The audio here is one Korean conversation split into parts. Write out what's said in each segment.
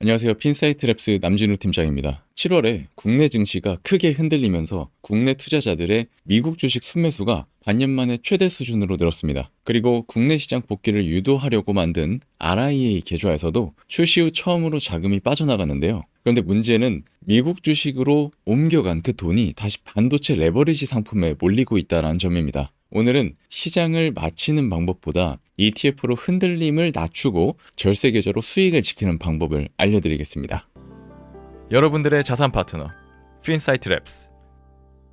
안녕하세요. 핀사이트랩스 남진우 팀장입니다. 7월에 국내 증시가 크게 흔들리면서 국내 투자자들의 미국 주식 순매수가 반년 만에 최대 수준으로 늘었습니다. 그리고 국내 시장 복귀를 유도하려고 만든 RIA 계좌에서도 출시 후 처음으로 자금이 빠져나갔는데요. 그런데 문제는 미국 주식으로 옮겨간 그 돈이 다시 반도체 레버리지 상품에 몰리고 있다는 점입니다. 오늘은 시장을 맞히는 방법보다 ETF로 흔들림을 낮추고 절세 계좌로 수익을 지키는 방법을 알려드리겠습니다. 여러분들의 자산 파트너 핀사이트랩스.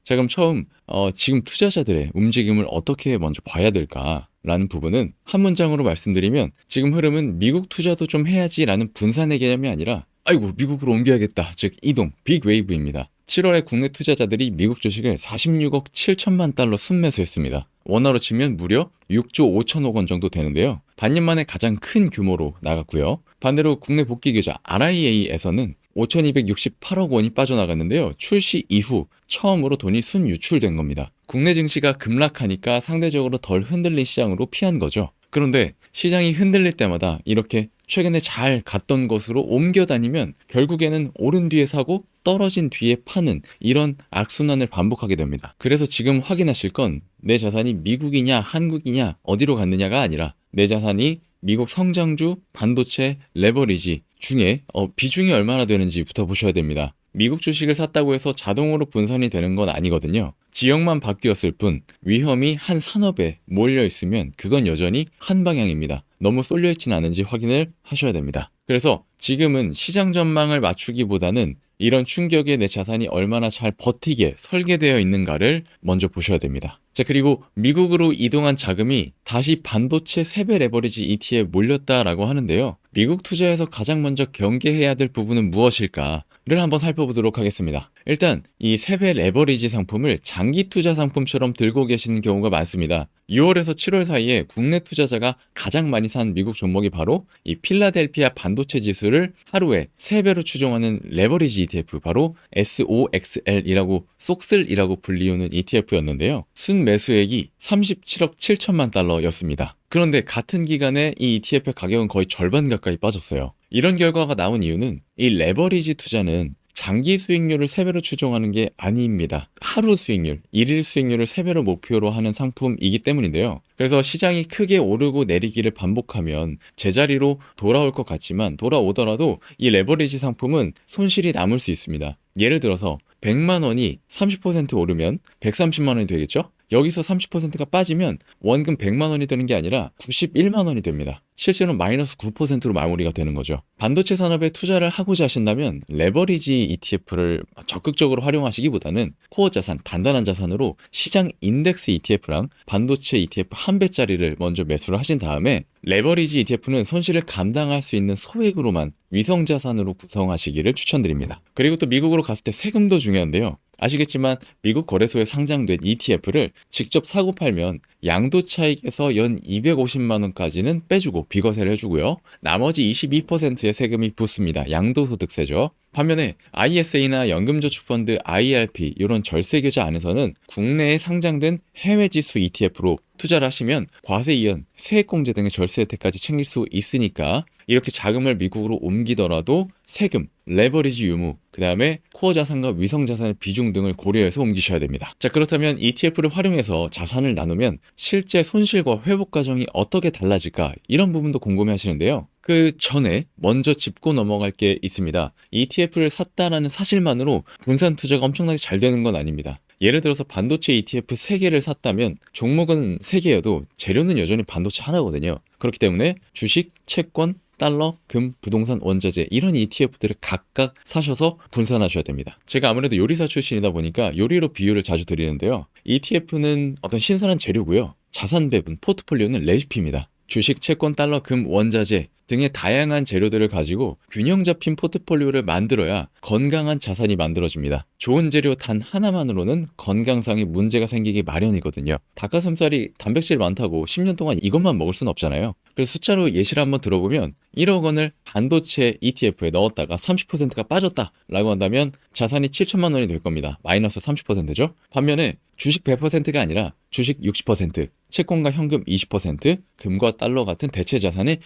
자, 그럼 처음 지금 투자자들의 움직임을 어떻게 먼저 봐야 될까라는 부분은 한 문장으로 말씀드리면, 지금 흐름은 미국 투자도 좀 해야지라는 분산의 개념이 아니라 아이고 미국으로 옮겨야겠다, 즉 이동, 빅 웨이브입니다. 7월에 국내 투자자들이 미국 주식을 46억 7천만 달러 순매수했습니다. 원화로 치면 무려 6조 5천억 원 정도 되는데요. 반년 만에 가장 큰 규모로 나갔고요. 반대로 국내 복귀 계좌 RIA에서는 5,268억 원이 빠져나갔는데요. 출시 이후 처음으로 돈이 순유출된 겁니다. 국내 증시가 급락하니까 상대적으로 덜 흔들린 시장으로 피한 거죠. 그런데 시장이 흔들릴 때마다 이렇게 최근에 잘 갔던 것으로 옮겨 다니면 결국에는 오른 뒤에 사고 떨어진 뒤에 파는 이런 악순환을 반복하게 됩니다. 그래서 지금 확인하실 건 내 자산이 미국이냐 한국이냐 어디로 갔느냐가 아니라 내 자산이 미국 성장주, 반도체, 레버리지 중에 비중이 얼마나 되는지부터 보셔야 됩니다. 미국 주식을 샀다고 해서 자동으로 분산이 되는 건 아니거든요. 지역만 바뀌었을 뿐 위험이 한 산업에 몰려 있으면 그건 여전히 한 방향입니다. 너무 쏠려 있지는 않은지 확인을 하셔야 됩니다. 그래서 지금은 시장 전망을 맞추기보다는 이런 충격에 내 자산이 얼마나 잘 버티게 설계되어 있는가를 먼저 보셔야 됩니다. 자, 그리고 미국으로 이동한 자금이 다시 반도체 세배 레버리지 ETF에 몰렸다라고 하는데요. 미국 투자에서 가장 먼저 경계해야 될 부분은 무엇일까를 한번 살펴보도록 하겠습니다. 일단 이 세배 레버리지 상품을 장기 투자 상품처럼 들고 계시는 경우가 많습니다. 6월에서 7월 사이에 국내 투자자가 가장 많이 산 미국 종목이 바로 이 필라델피아 반도체 지수를 하루에 3배로 추종하는 레버리지 ETF, 바로 SOXL이라고 쏙슬이라고 불리우는 ETF였는데요. 순 매수액이 37억 7천만 달러였습니다. 그런데 같은 기간에 이 ETF의 가격은 거의 절반 가까이 빠졌어요. 이런 결과가 나온 이유는 이 레버리지 투자는 장기 수익률을 3배로 추종하는 게 아닙니다. 하루 수익률, 일일 수익률을 3배로 목표로 하는 상품이기 때문인데요. 그래서 시장이 크게 오르고 내리기를 반복하면 제자리로 돌아올 것 같지만, 돌아오더라도 이 레버리지 상품은 손실이 남을 수 있습니다. 예를 들어서 100만 원이 30% 오르면 130만 원이 되겠죠? 여기서 30%가 빠지면 원금 100만 원이 되는 게 아니라 91만 원이 됩니다. 실제로는 마이너스 9%로 마무리가 되는 거죠. 반도체 산업에 투자를 하고자 하신다면 레버리지 ETF를 적극적으로 활용하시기보다는 코어 자산, 단단한 자산으로 시장 인덱스 ETF랑 반도체 ETF 한 배짜리를 먼저 매수를 하신 다음에, 레버리지 ETF는 손실을 감당할 수 있는 소액으로만 위성 자산으로 구성하시기를 추천드립니다. 그리고 또 미국으로 갔을 때 세금도 중요한데요. 아시겠지만 미국 거래소에 상장된 ETF를 직접 사고 팔면 양도 차익에서 연 250만 원까지는 빼주고 비과세를 해주고요. 나머지 22%의 세금이 붙습니다. 양도소득세죠. 반면에 ISA나 연금저축펀드, IRP 이런 절세계좌 안에서는 국내에 상장된 해외지수 ETF로 투자를 하시면 과세 이연, 세액공제 등의 절세 혜택까지 챙길 수 있으니까 이렇게 자금을 미국으로 옮기더라도 세금, 레버리지 유무, 그 다음에 코어 자산과 위성 자산의 비중 등을 고려해서 옮기셔야 됩니다. 자, 그렇다면 ETF를 활용해서 자산을 나누면 실제 손실과 회복 과정이 어떻게 달라질까, 이런 부분도 궁금해 하시는데요. 그 전에 먼저 짚고 넘어갈 게 있습니다. ETF를 샀다라는 사실만으로 분산 투자가 엄청나게 잘 되는 건 아닙니다. 예를 들어서 반도체 ETF 3개를 샀다면 종목은 3개여도 재료는 여전히 반도체 하나거든요. 그렇기 때문에 주식, 채권, 달러, 금, 부동산, 원자재 이런 ETF들을 각각 사셔서 분산하셔야 됩니다. 제가 아무래도 요리사 출신이다 보니까 요리로 비유를 자주 드리는데요. ETF는 어떤 신선한 재료고요. 자산 배분, 포트폴리오는 레시피입니다. 주식, 채권, 달러, 금, 원자재 등의 다양한 재료들을 가지고 균형 잡힌 포트폴리오를 만들어야 건강한 자산이 만들어집니다. 좋은 재료 단 하나만으로는 건강상의 문제가 생기기 마련이거든요. 닭가슴살이 단백질 많다고 10년 동안 이것만 먹을 수는 없잖아요. 그래서 숫자로 예시를 한번 들어보면 1억 원을 반도체 ETF에 넣었다가 30%가 빠졌다라고 한다면 자산이 7천만 원이 될 겁니다. 마이너스 30%죠. 반면에 주식 100%가 아니라 주식 60%, 채권과 현금 20%, 금과 달러 같은 대체 자산의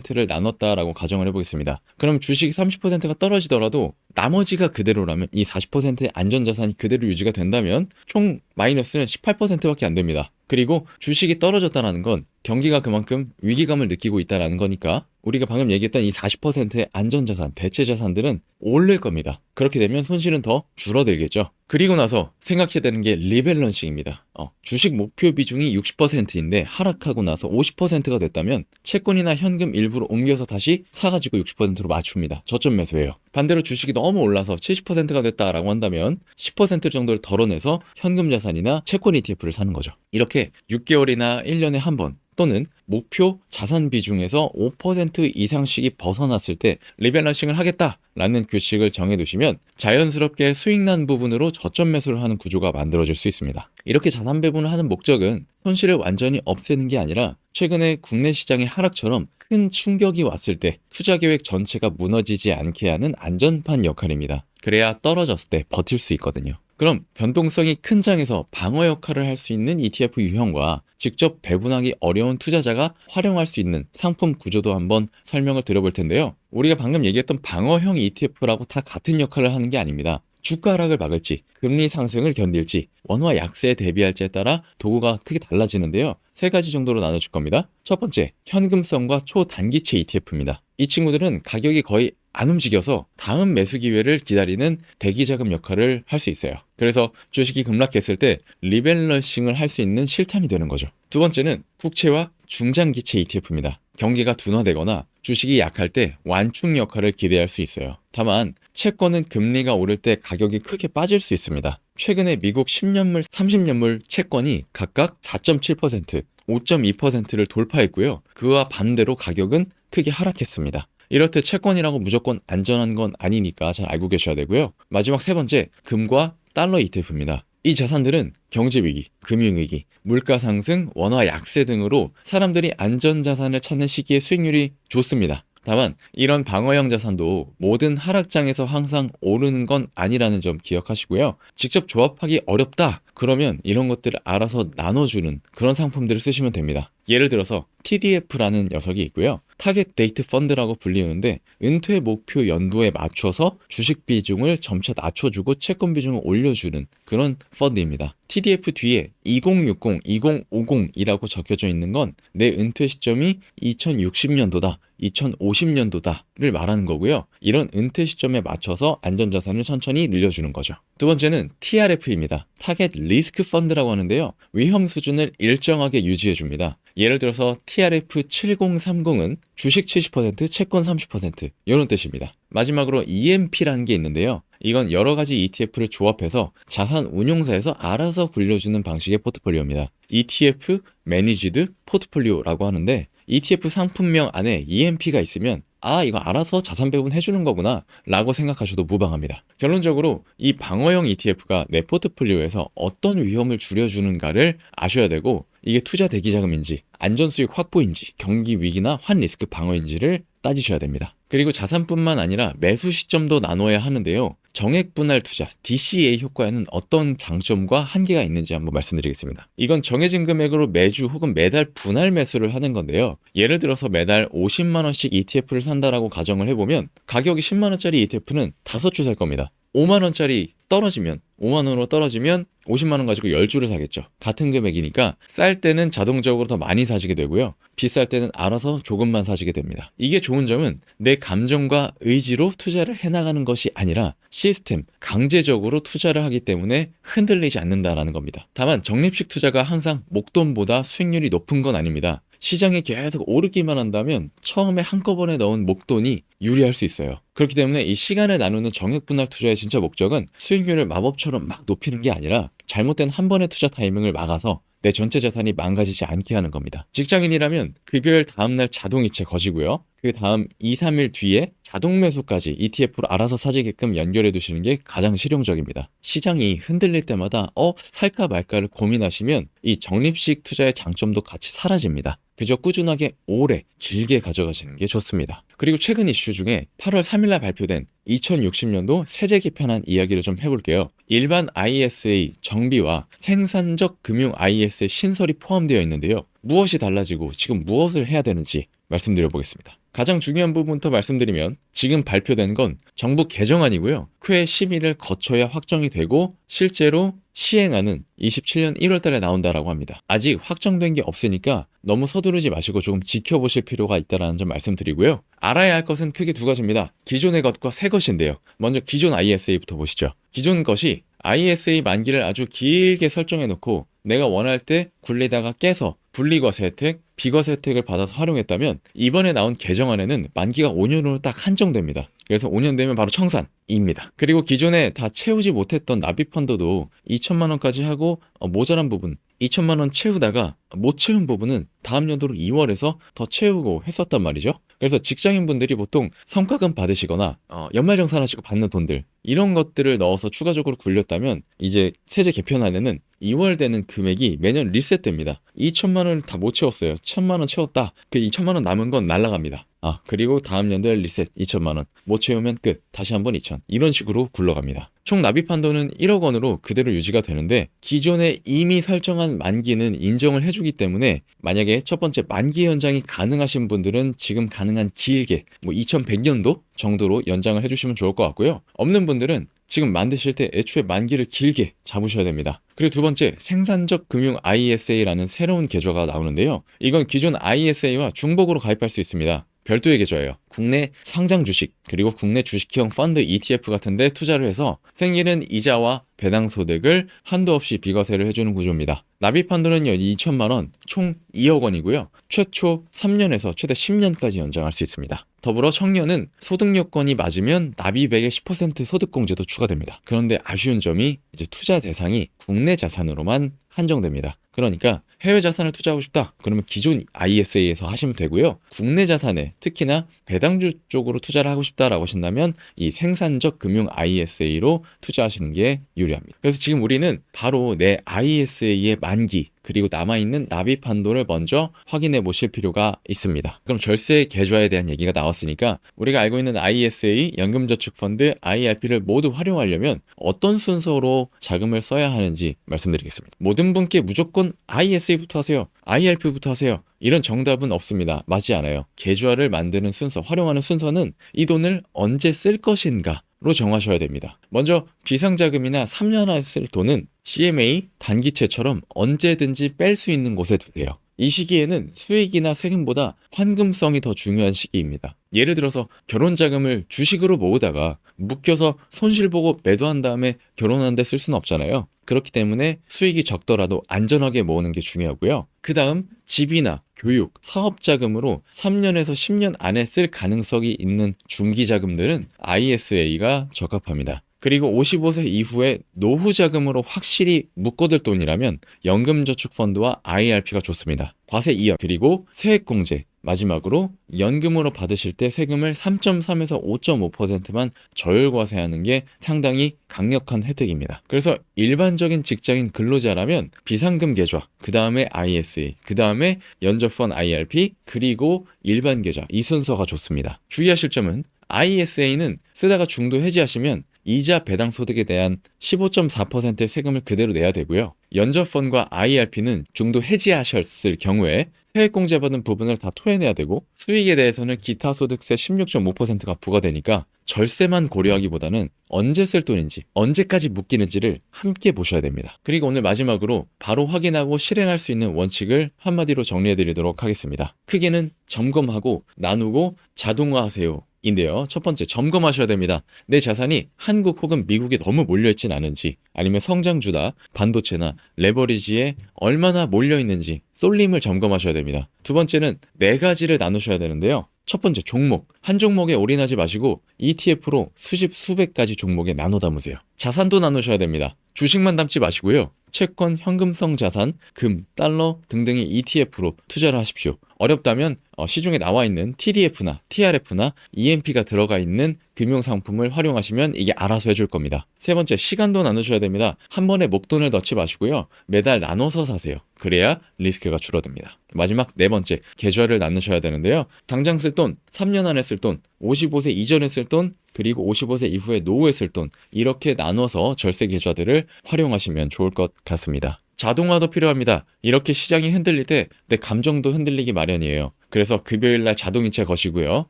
40%를 나눴다라고 가정을 해보겠습니다. 그럼 주식이 30%가 떨어지더라도 나머지가 그대로라면, 이 40%의 안전자산이 그대로 유지가 된다면 총 마이너스는 18%밖에 안 됩니다. 그리고 주식이 떨어졌다는 건 경기가 그만큼 위기감을 느끼고 있다는 거니까 우리가 방금 얘기했던 이 40%의 안전자산, 대체자산들은 오를 겁니다. 그렇게 되면 손실은 더 줄어들겠죠. 그리고 나서 생각해야 되는 게 리밸런싱입니다. 주식 목표 비중이 60%인데 하락하고 나서 50%가 됐다면 채권이나 현금 일부를 옮겨서 다시 사가지고 60%로 맞춥니다. 저점 매수예요. 반대로 주식이 너무 올라서 70%가 됐다라고 한다면 10% 정도를 덜어내서 현금 자산이나 채권 ETF를 사는 거죠. 이렇게 6개월이나 1년에 한 번 또는 목표 자산 비중에서 5% 이상씩이 벗어났을 때 리밸런싱을 하겠다라는 규칙을 정해두시면 자연스럽게 수익난 부분으로 저점 매수를 하는 구조가 만들어질 수 있습니다. 이렇게 자산 배분을 하는 목적은 손실을 완전히 없애는 게 아니라 최근에 국내 시장의 하락처럼 큰 충격이 왔을 때 투자 계획 전체가 무너지지 않게 하는 안전판 역할입니다. 그래야 떨어졌을 때 버틸 수 있거든요. 그럼 변동성이 큰 장에서 방어 역할을 할 수 있는 ETF 유형과 직접 배분하기 어려운 투자자가 활용할 수 있는 상품 구조도 한번 설명을 드려볼 텐데요. 우리가 방금 얘기했던 방어형 ETF라고 다 같은 역할을 하는 게 아닙니다. 주가 하락을 막을지, 금리 상승을 견딜지, 원화 약세에 대비할지에 따라 도구가 크게 달라지는데요. 세 가지 정도로 나눠줄 겁니다. 첫 번째, 현금성과 초단기채 ETF입니다. 이 친구들은 가격이 거의 안 움직여서 다음 매수 기회를 기다리는 대기자금 역할을 할 수 있어요. 그래서 주식이 급락했을 때 리밸런싱을 할 수 있는 실탄이 되는 거죠. 두 번째는 국채와 중장기채 ETF입니다. 경기가 둔화되거나 주식이 약할 때 완충 역할을 기대할 수 있어요. 다만 채권은 금리가 오를 때 가격이 크게 빠질 수 있습니다. 최근에 미국 10년물, 30년물 채권이 각각 4.7%, 5.2%를 돌파했고요. 그와 반대로 가격은 크게 하락했습니다. 이럴 때 채권이라고 무조건 안전한 건 아니니까 잘 알고 계셔야 되고요. 마지막 세 번째, 금과 달러 ETF입니다. 이 자산들은 경제위기, 금융위기, 물가 상승, 원화 약세 등으로 사람들이 안전자산을 찾는 시기에 수익률이 좋습니다. 다만 이런 방어형 자산도 모든 하락장에서 항상 오르는 건 아니라는 점 기억하시고요. 직접 조합하기 어렵다 그러면 이런 것들을 알아서 나눠주는 그런 상품들을 쓰시면 됩니다. 예를 들어서 TDF라는 녀석이 있고요. 타겟 데이트 펀드라고 불리는데 은퇴 목표 연도에 맞춰서 주식 비중을 점차 낮춰주고 채권 비중을 올려주는 그런 펀드입니다. TDF 뒤에 2060, 2050이라고 적혀져 있는 건 내 은퇴 시점이 2060년도다, 2050년도다를 말하는 거고요. 이런 은퇴 시점에 맞춰서 안전자산을 천천히 늘려주는 거죠. 두 번째는 TRF입니다. 타겟 리스크 펀드라고 하는데요. 위험 수준을 일정하게 유지해줍니다. 예를 들어서 TRF 7030은 주식 70%, 채권 30% 이런 뜻입니다. 마지막으로 EMP라는 게 있는데요. 이건 여러 가지 ETF를 조합해서 자산 운용사에서 알아서 굴려주는 방식의 포트폴리오입니다. ETF 매니지드 포트폴리오라고 하는데 ETF 상품명 안에 EMP가 있으면 이거 알아서 자산 배분 해주는 거구나 라고 생각하셔도 무방합니다. 결론적으로 이 방어형 ETF가 내 포트폴리오에서 어떤 위험을 줄여주는가를 아셔야 되고 이게 투자 대기자금인지 안전수익 확보인지 경기 위기나 환 리스크 방어인지를 따지셔야 됩니다. 그리고 자산뿐만 아니라 매수 시점도 나눠야 하는데요. 정액 분할 투자 DCA 효과에는 어떤 장점과 한계가 있는지 한번 말씀드리겠습니다. 이건 정해진 금액으로 매주 혹은 매달 분할 매수를 하는 건데요. 예를 들어서 매달 50만 원씩 ETF를 산다라고 가정을 해보면 가격이 10만 원짜리 ETF는 5주 살 겁니다. 5만 원짜리 떨어지면 5만 원으로 떨어지면 50만 원 가지고 10주를 사겠죠. 같은 금액이니까 쌀 때는 자동적으로 더 많이 사시게 되고요. 비쌀 때는 알아서 조금만 사시게 됩니다. 이게 좋은 점은 내 감정과 의지로 투자를 해나가는 것이 아니라 시스템, 강제적으로 투자를 하기 때문에 흔들리지 않는다라는 겁니다. 다만 적립식 투자가 항상 목돈보다 수익률이 높은 건 아닙니다. 시장이 계속 오르기만 한다면 처음에 한꺼번에 넣은 목돈이 유리할 수 있어요. 그렇기 때문에 이 시간을 나누는 정액 분할 투자의 진짜 목적은 수익률을 마법처럼 막 높이는 게 아니라 잘못된 한 번의 투자 타이밍을 막아서 내 전체 자산이 망가지지 않게 하는 겁니다. 직장인이라면 급여일 다음날 자동이체 거시고요. 그 다음 2, 3일 뒤에 자동 매수까지 ETF로 알아서 사지게끔 연결해 두시는 게 가장 실용적입니다. 시장이 흔들릴 때마다 살까 말까를 고민하시면 이 적립식 투자의 장점도 같이 사라집니다. 그저 꾸준하게 오래 길게 가져가시는 게 좋습니다. 그리고 최근 이슈 중에 8월 3일날 발표된 2060년도 세제 개편안 이야기를 좀 해볼게요. 일반 ISA 정비와 생산적 금융 ISA 신설이 포함되어 있는데요. 무엇이 달라지고 지금 무엇을 해야 되는지 말씀드려 보겠습니다. 가장 중요한 부분부터 말씀드리면 지금 발표된 건 정부 개정안이고요. 쾌 심의를 거쳐야 확정이 되고 실제로 시행안은 27년 1월 달에 나온다라고 합니다. 아직 확정된 게 없으니까 너무 서두르지 마시고 조금 지켜보실 필요가 있다는 점 말씀드리고요. 알아야 할 것은 크게 두 가지입니다. 기존의 것과 새 것인데요. 먼저 기존 ISA부터 보시죠. 기존 것이 ISA 만기를 아주 길게 설정해 놓고 내가 원할 때 굴리다가 깨서 분리과세 혜택, 비과세 혜택을 받아서 활용했다면 이번에 나온 개정안에는 만기가 5년으로 딱 한정됩니다. 그래서 5년 되면 바로 청산입니다. 그리고 기존에 다 채우지 못했던 납입펀드도 2천만 원까지 하고 모자란 부분 2천만 원 채우다가 못 채운 부분은 다음 연도로 2월에서 더 채우고 했었단 말이죠. 그래서 직장인분들이 보통 성과금 받으시거나 연말정산하시고 받는 돈들 이런 것들을 넣어서 추가적으로 굴렸다면 이제 세제 개편안에는 2월 되는 금액이 매년 리셋됩니다. 2천만 원을 다 못 채웠어요. 1천만 원 채웠다. 그 2천만 원 남은 건 날라갑니다. 그리고 다음 연도에 리셋 2천만 원. 못 채우면 끝. 다시 한번 2천. 이런 식으로 굴러갑니다. 총 납입 한도는 1억 원으로 그대로 유지가 되는데 기존에 이미 설정한 만기는 인정을 해주기 때문에 만약에 첫 번째 만기 연장이 가능하신 분들은 지금 가능한 길게 2100년도 정도로 연장을 해주시면 좋을 것 같고요. 없는 분들은 지금 만드실 때 애초에 만기를 길게 잡으셔야 됩니다. 그리고 두 번째, 생산적 금융 ISA라는 새로운 계좌가 나오는데요. 이건 기존 ISA와 중복으로 가입할 수 있습니다. 별도의 계좌예요. 국내 상장 주식 그리고 국내 주식형 펀드 ETF 같은 데 투자를 해서 생기는 이자와 배당 소득을 한도 없이 비과세를 해주는 구조입니다. 납입 한도는요 2천만 원, 총 2억 원이고요. 최초 3년에서 최대 10년까지 연장할 수 있습니다. 더불어 청년은 소득 요건이 맞으면 납입액의 10% 소득공제도 추가됩니다. 그런데 아쉬운 점이 이제 투자 대상이 국내 자산으로만 한정됩니다. 그러니까 해외 자산을 투자하고 싶다. 그러면 기존 ISA에서 하시면 되고요. 국내 자산에 특히나 배당주 쪽으로 투자를 하고 싶다라고 하신다면 이 생산적 금융 ISA로 투자하시는 게 유리합니다. 그래서 지금 우리는 바로 내 ISA의 만기 그리고 남아있는 납입 한도를 먼저 확인해 보실 필요가 있습니다. 그럼 절세 계좌에 대한 얘기가 나왔으니까 우리가 알고 있는 ISA, 연금저축펀드, IRP를 모두 활용하려면 어떤 순서로 자금을 써야 하는지 말씀드리겠습니다. 모든 분께 무조건 ISA부터 하세요. IRP부터 하세요. 이런 정답은 없습니다. 맞지 않아요. 계좌를 만드는 순서, 활용하는 순서는 이 돈을 언제 쓸 것인가 로 정하셔야 됩니다. 먼저 비상자금이나 3년 안에 쓸 돈은 CMA 단기채처럼 언제든지 뺄 수 있는 곳에 두세요. 이 시기에는 수익이나 세금보다 환금성이 더 중요한 시기입니다. 예를 들어서 결혼자금을 주식으로 모으다가 묶여서 손실보고 매도한 다음에 결혼하는데 쓸 수는 없잖아요. 그렇기 때문에 수익이 적더라도 안전하게 모으는 게 중요하고요. 그 다음 집이나 교육, 사업자금으로 3년에서 10년 안에 쓸 가능성이 있는 중기자금들은 ISA가 적합합니다. 그리고 55세 이후에 노후자금으로 확실히 묶어둘 돈이라면 연금저축펀드와 IRP가 좋습니다. 과세 이연 그리고 세액공제 마지막으로 연금으로 받으실 때 세금을 3.3에서 5.5%만 저율과세하는 게 상당히 강력한 혜택입니다. 그래서 일반적인 직장인 근로자라면 비상금 계좌, 그 다음에 ISA, 그 다음에 연저펀드 IRP, 그리고 일반 계좌 이 순서가 좋습니다. 주의하실 점은 ISA는 쓰다가 중도 해지하시면 이자 배당 소득에 대한 15.4%의 세금을 그대로 내야 되고요. 연저펀드와 IRP는 중도 해지하셨을 경우에 세액공제 받은 부분을 다 토해내야 되고 수익에 대해서는 기타 소득세 16.5%가 부과되니까 절세만 고려하기보다는 언제 쓸 돈인지 언제까지 묶이는지를 함께 보셔야 됩니다. 그리고 오늘 마지막으로 바로 확인하고 실행할 수 있는 원칙을 한마디로 정리해드리도록 하겠습니다. 크게는 점검하고 나누고 자동화하세요. 인데요. 첫 번째, 점검하셔야 됩니다. 내 자산이 한국 혹은 미국에 너무 몰려있진 않은지 아니면 성장주다, 반도체나 레버리지에 얼마나 몰려있는지 쏠림을 점검하셔야 됩니다. 두 번째는 네 가지를 나누셔야 되는데요. 첫 번째, 종목. 한 종목에 올인하지 마시고 ETF로 수십 수백 가지 종목에 나눠 담으세요. 자산도 나누셔야 됩니다. 주식만 담지 마시고요. 채권, 현금성 자산, 금, 달러 등등의 ETF로 투자를 하십시오. 어렵다면 시중에 나와 있는 TDF나 TRF나 EMP가 들어가 있는 금융상품을 활용하시면 이게 알아서 해줄 겁니다. 세 번째, 시간도 나누셔야 됩니다. 한 번에 목돈을 넣지 마시고요. 매달 나눠서 사세요. 그래야 리스크가 줄어듭니다. 마지막 네 번째, 계좌를 나누셔야 되는데요. 당장 쓸 돈, 3년 안에 쓸 돈, 55세 이전에 쓸 돈, 그리고 55세 이후에 노후에 쓸 돈 이렇게 나눠서 절세 계좌들을 활용하시면 좋을 것 같습니다. 자동화도 필요합니다. 이렇게 시장이 흔들릴 때 내 감정도 흔들리기 마련이에요. 그래서 급여일날 자동이체 거시고요.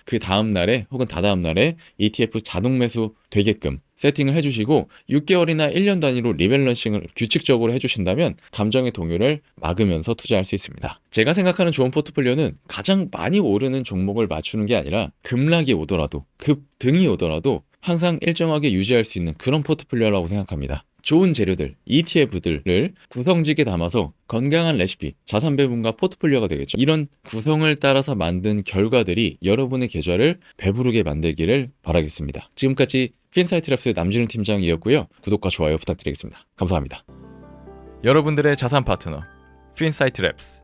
그 다음 날에 혹은 다다음 날에 ETF 자동 매수 되게끔 세팅을 해주시고 6개월이나 1년 단위로 리밸런싱을 규칙적으로 해주신다면 감정의 동요를 막으면서 투자할 수 있습니다. 제가 생각하는 좋은 포트폴리오는 가장 많이 오르는 종목을 맞추는 게 아니라 급락이 오더라도 급등이 오더라도 항상 일정하게 유지할 수 있는 그런 포트폴리오라고 생각합니다. 좋은 재료들, ETF들을 구성지게 담아서 건강한 레시피, 자산 배분과 포트폴리오가 되겠죠. 이런 구성을 따라서 만든 결과들이 여러분의 계좌를 배부르게 만들기를 바라겠습니다. 지금까지 핀사이트랩스의 남진훈 팀장이었고요. 구독과 좋아요 부탁드리겠습니다. 감사합니다. 여러분들의 자산 파트너 핀사이트랩스